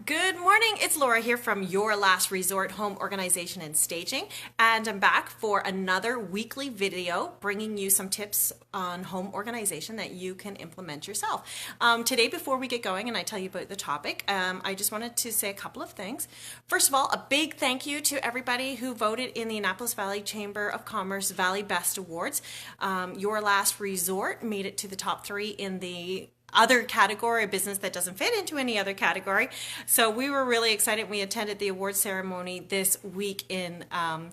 Good morning. It's Laura here from Your Last Resort Home Organization and Staging, and I'm back for another weekly video bringing you some tips on home organization that you can implement yourself. Today, before we get going and I tell you about the topic, I just wanted to say a couple of things. First of all, a big thank you to everybody who voted in the Annapolis Valley Chamber of Commerce Valley Best Awards. Your Last Resort made it to the top 3 in the other category, a business that doesn't fit into any other category. So we were really excited. We attended the award ceremony this week on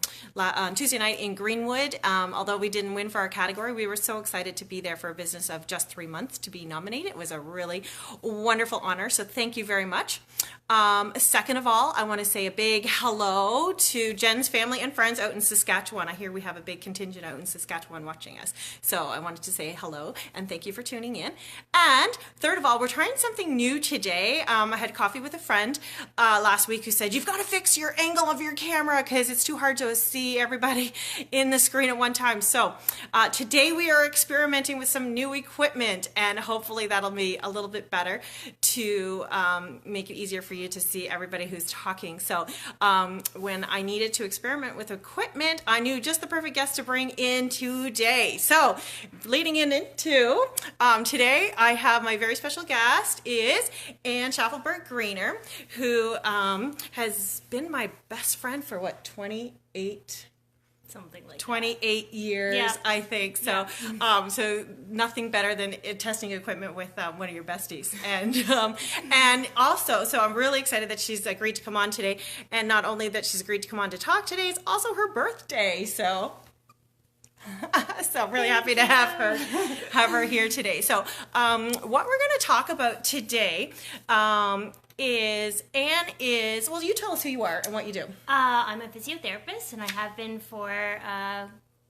Tuesday night in Greenwood. Although we didn't win for our category, we were so excited to be there for a business of just 3 months to be nominated. It was a really wonderful honor. So thank you very much. Second of all, I want to say a big hello to Jen's family and friends out in Saskatchewan. I hear we have a big contingent out in Saskatchewan watching us. So I wanted to say hello and thank you for tuning in. And third of all, we're trying something new today. I had coffee with a friend last week who said, you've got to fix your angle of your camera because it's too hard to see everybody in the screen at one time. So today we are experimenting with some new equipment, and hopefully that'll be a little bit better to make it easier for you to see everybody who's talking. So when I needed to experiment with equipment, I knew just the perfect guest to bring in today. So leading into today, I have my very special guest is Ann Schaffelberg Greener, who has been my best friend for what, 28 something like 28 years, yeah. I think. So, Yeah. So nothing better than testing equipment with one of your besties. And also, so I'm really excited that she's agreed to come on today. And not only that she's agreed to come on to talk today, it's also her birthday. So I'm really happy to have her here today. So what we're going to talk about today is well, you tell us who you are and what you do. I'm a physiotherapist, and I have been for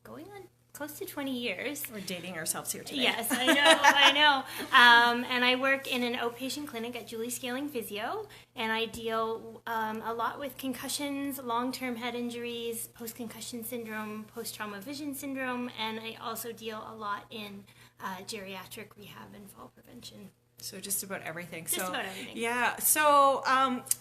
going on close to 20 years. We're dating ourselves here today. Yes, I know. And I work in an outpatient clinic at Julie Scaling Physio, and I deal a lot with concussions, long-term head injuries, post-concussion syndrome, post-trauma vision syndrome, and I also deal a lot in geriatric rehab and fall prevention. So just about everything. Just about everything. Yeah. So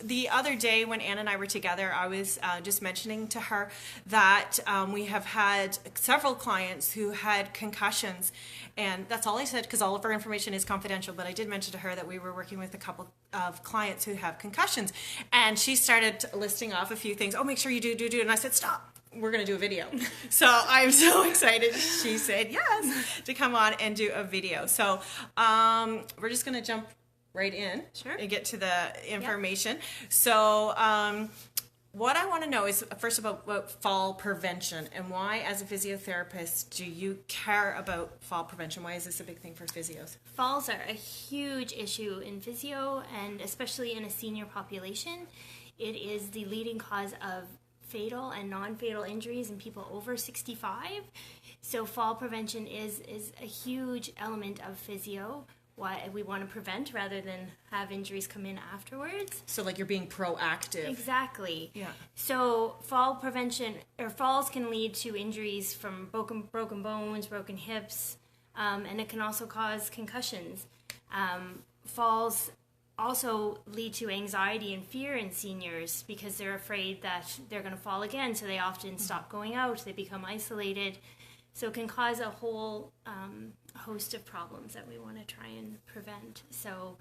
the other day when Ann and I were together, I was just mentioning to her that we have had several clients who had concussions. And that's all I said because all of our information is confidential. But I did mention to her that we were working with a couple of clients who have concussions. And she started listing off a few things. Oh, make sure you do. And I said, stop. We're going to do a video. So I'm so excited. She said yes to come on and do a video. So we're just going to jump right in and get to the information. Yep. So what I want to know is first about fall prevention and why as a physiotherapist do you care about fall prevention? Why is this a big thing for physios? Falls are a huge issue in physio, and especially in a senior population. It is the leading cause of fatal and non-fatal injuries in people over 65. So fall prevention is a huge element of physio. Why we want to prevent rather than have injuries come in afterwards. So like you're being proactive. Exactly. Yeah. So fall prevention or falls can lead to injuries from broken bones, broken hips, and it can also cause concussions. Falls also lead to anxiety and fear in seniors because they're afraid that they're going to fall again, so they often stop going out, they become isolated. So it can cause a whole host of problems that we want to try and prevent. So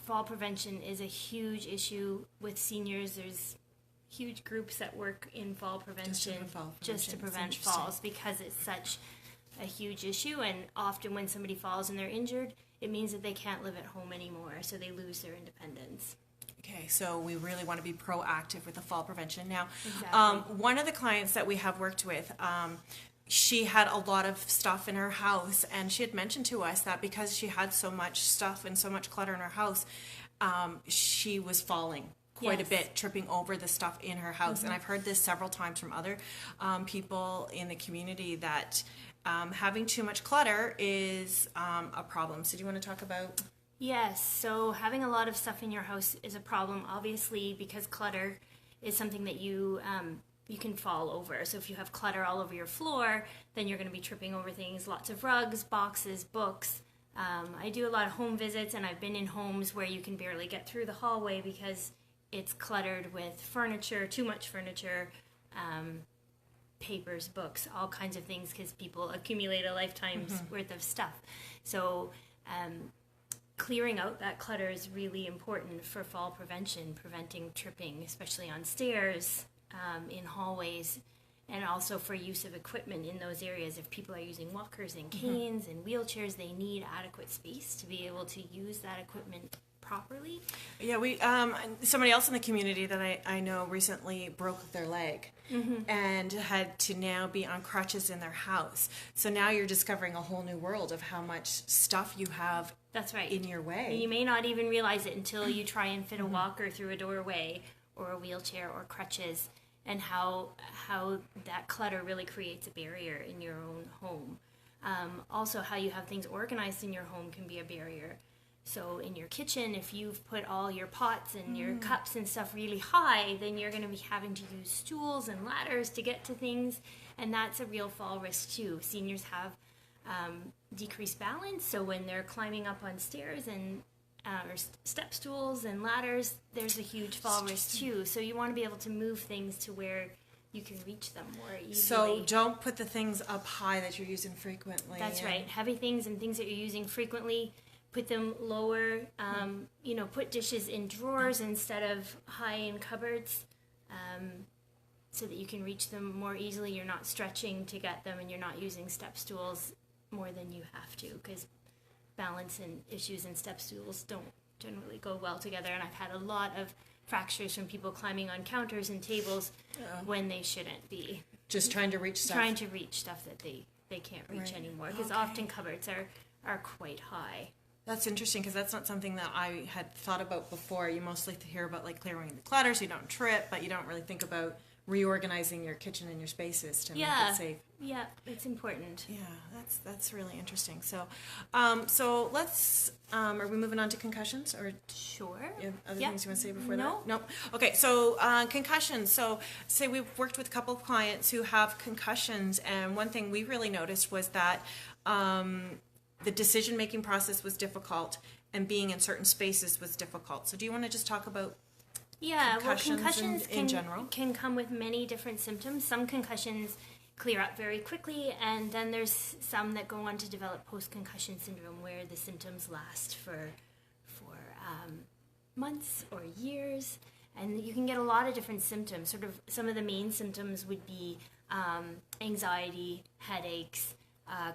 fall prevention is a huge issue with seniors. There's huge groups that work in fall prevention just to prevent falls because it's such a huge issue, and often when somebody falls and they're injured, it means that they can't live at home anymore, so they lose their independence. Okay, so we really want to be proactive with the fall prevention. Now, Exactly. One of the clients that we have worked with, she had a lot of stuff in her house, and she had mentioned to us that because she had so much stuff and so much clutter in her house, she was falling quite a bit, tripping over the stuff in her house. And I've heard this several times from other people in the community that having too much clutter is a problem. So do you want to talk about? Yes, so having a lot of stuff in your house is a problem, obviously, because clutter is something that you can fall over. So if you have clutter all over your floor, then you're going to be tripping over things, lots of rugs, boxes, books, I do a lot of home visits, and I've been in homes where you can barely get through the hallway because it's cluttered with furniture, too much furniture, papers, books, all kinds of things, because people accumulate a lifetime's worth of stuff. So clearing out that clutter is really important for fall prevention, preventing tripping, especially on stairs, in hallways, and also for use of equipment in those areas. If people are using walkers and canes and wheelchairs, they need adequate space to be able to use that equipment properly. Yeah, we somebody else in the community that I know recently broke their leg and had to now be on crutches in their house. So now you're discovering a whole new world of how much stuff you have. That's right. In your way. And you may not even realize it until you try and fit a walker through a doorway or a wheelchair or crutches, and how that clutter really creates a barrier in your own home. Also, how you have things organized in your home can be a barrier. So in your kitchen, if you've put all your pots and your cups and stuff really high, then you're going to be having to use stools and ladders to get to things, and that's a real fall risk too. Seniors have decreased balance, so when they're climbing up on stairs and or step stools and ladders, there's a huge fall risk too. So you want to be able to move things to where you can reach them more easily. So don't put the things up high that you're using frequently. That's right. Heavy things and things that you're using frequently, put them lower. Put dishes in drawers instead of high in cupboards, so that you can reach them more easily. You're not stretching to get them, and you're not using step stools more than you have to, because balance and issues in step stools don't generally go well together. And I've had a lot of fractures from people climbing on counters and tables when they shouldn't be. Just trying to reach stuff. Trying to reach stuff that they can't reach anymore, because often cupboards are quite high. That's interesting, because that's not something that I had thought about before. You mostly hear about like clearing the clutter so you don't trip, but you don't really think about reorganizing your kitchen and your spaces to make it safe. Yeah, it's important. Yeah, that's really interesting. So, so let's. Are we moving on to concussions, or sure? You have other things you want to say before No. that? Nope. Okay, so concussions. So, say we've worked with a couple of clients who have concussions, and one thing we really noticed was that the decision-making process was difficult, and being in certain spaces was difficult. So, do you want to just talk about? Yeah, concussions in general can come with many different symptoms. Some concussions clear up very quickly, and then there's some that go on to develop post-concussion syndrome, where the symptoms last for months or years, and you can get a lot of different symptoms. Sort of some of the main symptoms would be anxiety, headaches,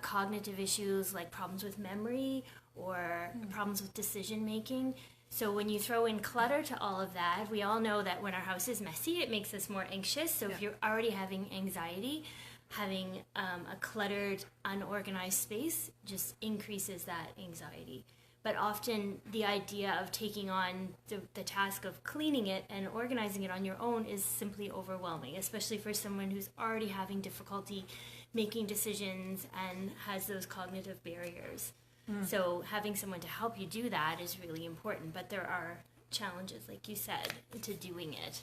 cognitive issues like problems with memory or problems with decision making. So when you throw in clutter to all of that, we all know that when our house is messy, it makes us more anxious. So if you're already having anxiety, having a cluttered, unorganized space just increases that anxiety. But often the idea of taking on the task of cleaning it and organizing it on your own is simply overwhelming, especially for someone who's already having difficulty making decisions and has those cognitive barriers. So having someone to help you do that is really important, but there are challenges, like you said, to doing it.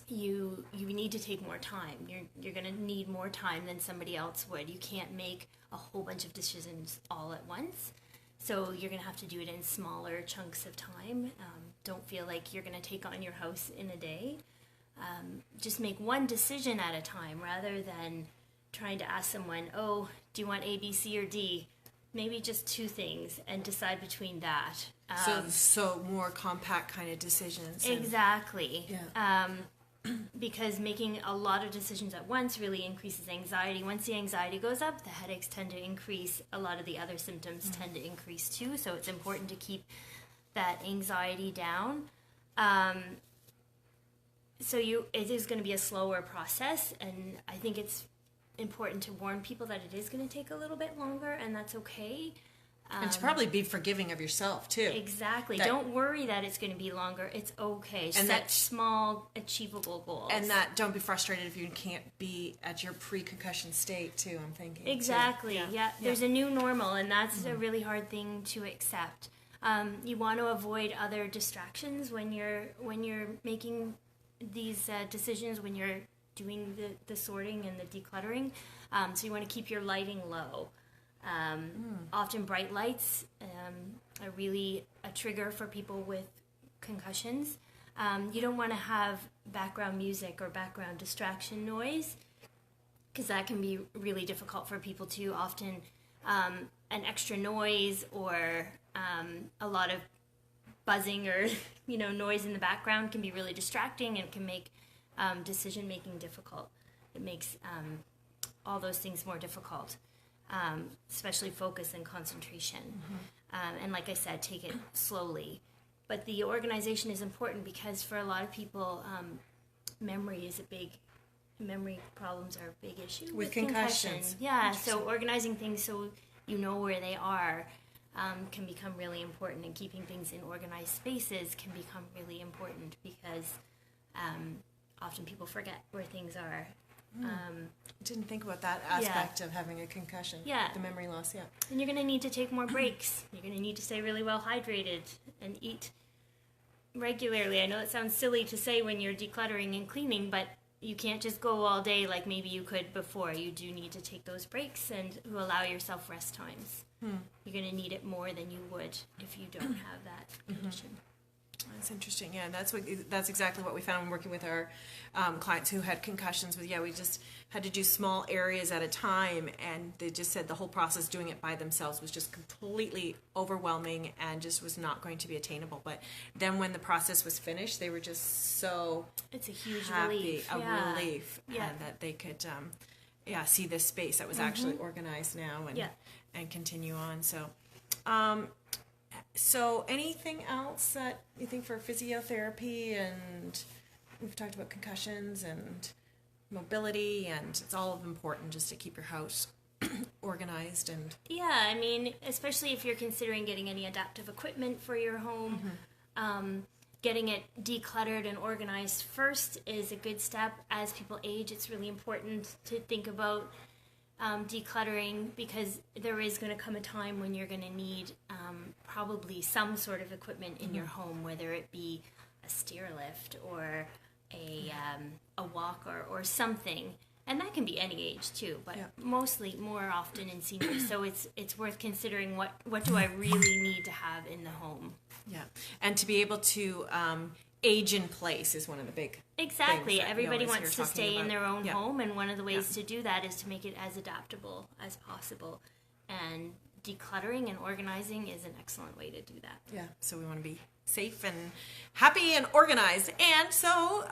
You need to take more time. You're going to need more time than somebody else would. You can't make a whole bunch of decisions all at once. So you're going to have to do it in smaller chunks of time. Don't feel like you're going to take on your house in a day. Just make one decision at a time, rather than trying to ask someone, oh, do you want A, B, C, or D? Maybe just two things and decide between that. So more compact kind of decisions. Exactly. Yeah. Because making a lot of decisions at once really increases anxiety. Once the anxiety goes up, the headaches tend to increase. A lot of the other symptoms tend to increase too. So it's important to keep that anxiety down. It is going to be a slower process, and I think it's important to warn people that it is going to take a little bit longer, and that's okay. And to probably be forgiving of yourself too. Exactly. Don't worry that it's going to be longer. It's okay. And set small, achievable goals. And that don't be frustrated if you can't be at your pre-concussion state too, I'm thinking. Exactly. Yeah. There's a new normal, and that's a really hard thing to accept. You want to avoid other distractions when you're making these decisions, when you're doing the sorting and the decluttering. So you want to keep your lighting low. Often bright lights are really a trigger for people with concussions. You don't want to have background music or background distraction noise, because that can be really difficult for people too. Often an extra noise or a lot of buzzing or noise in the background can be really distracting and can make decision making difficult. It makes all those things more difficult, especially focus and concentration. And like I said, take it slowly. But the organization is important because for a lot of people, memory problems are a big issue with concussions. Yeah, so organizing things so you know where they are can become really important, and keeping things in organized spaces can become really important because often people forget where things are. Didn't think about that aspect of having a concussion. Yeah. The memory loss, yeah. And you're going to need to take more breaks. You're going to need to stay really well hydrated and eat regularly. I know it sounds silly to say when you're decluttering and cleaning, but you can't just go all day like maybe you could before. You do need to take those breaks and allow yourself rest times. You're going to need it more than you would if you don't have that condition. That's interesting. Yeah, that's exactly what we found when working with our clients who had concussions. We just had to do small areas at a time, and they just said the whole process doing it by themselves was just completely overwhelming and just was not going to be attainable. But then when the process was finished, they were just so it's a huge happy, relief. Relief, and that they could see this space that was actually organized now and continue on. So anything else that you think for physiotherapy? And we've talked about concussions and mobility, and it's all important just to keep your house organized. And I mean, especially if you're considering getting any adaptive equipment for your home, getting it decluttered and organized first is a good step. As people age, it's really important to think about decluttering, because there is going to come a time when you're going to need probably some sort of equipment in your home, whether it be a stair lift or a walker or something. And that can be any age too, but mostly more often in seniors. So it's worth considering what do I really need to have in the home. Yeah, and to be able to age in place is one of the big Exactly. Everybody wants to stay in their own home, and one of the ways to do that is to make it as adaptable as possible. And decluttering and organizing is an excellent way to do that. Yeah, so we want to be safe and happy and organized. And so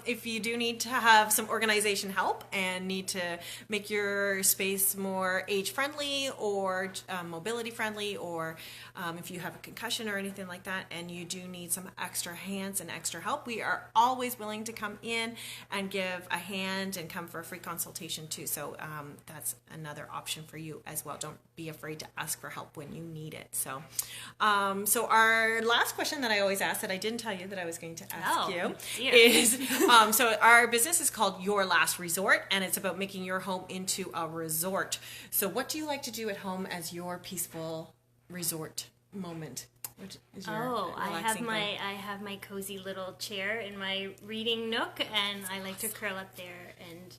if you do need to have some organization help and need to make your space more age-friendly or mobility-friendly, or if you have a concussion or anything like that and you do need some extra hands and extra help, we are always willing to come in and give a hand and come for a free consultation too. So that's another option for you as well. Don't be afraid to ask for help when you need it. So our last question that I always ask, that I didn't tell you that I was going to ask is, so our business is called Your Last Resort, and it's about making your home into a resort. So what do you like to do at home as your peaceful resort moment? What is your I have my cozy little chair in my reading nook, and I like to curl up there and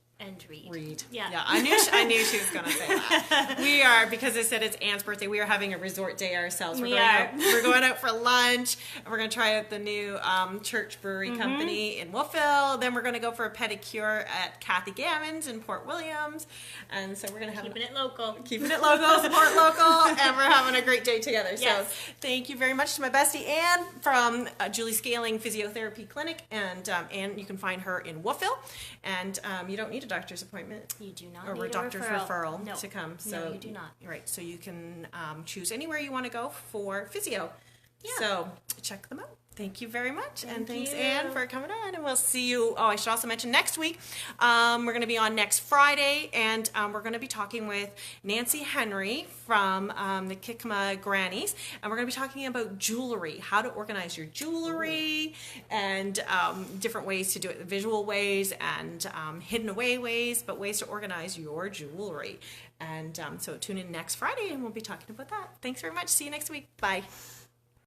read. Yeah. I knew she was going to say that. We are, because I said it's Anne's birthday, we are having a resort day ourselves. We're going out for lunch, and we're going to try out the new Church Brewery Company in Wolfville. Then we're going to go for a pedicure at Kathy Gammon's in Port Williams. And so we're going to have keeping it local, support local, and we're having a great day together. Yes. So thank you very much to my bestie Anne from Julie Scaling Physiotherapy Clinic, and Anne, you can find her in Wolfville, and you don't need a doctor's appointment. You do not or need a doctor's referral no. to come. So no, you do not. Right, so you can choose anywhere you want to go for physio. Yeah. So check them out. Thank you very much. Thank and thanks, you. Anne, for coming on. And we'll see you. Oh, I should also mention next week, we're going to be on next Friday, and we're going to be talking with Nancy Henry from the Kikma Grannies. And we're going to be talking about jewelry, how to organize your jewelry, and different ways to do it, visual ways and hidden away ways, but ways to organize your jewelry. And so tune in next Friday, and we'll be talking about that. Thanks very much. See you next week. Bye.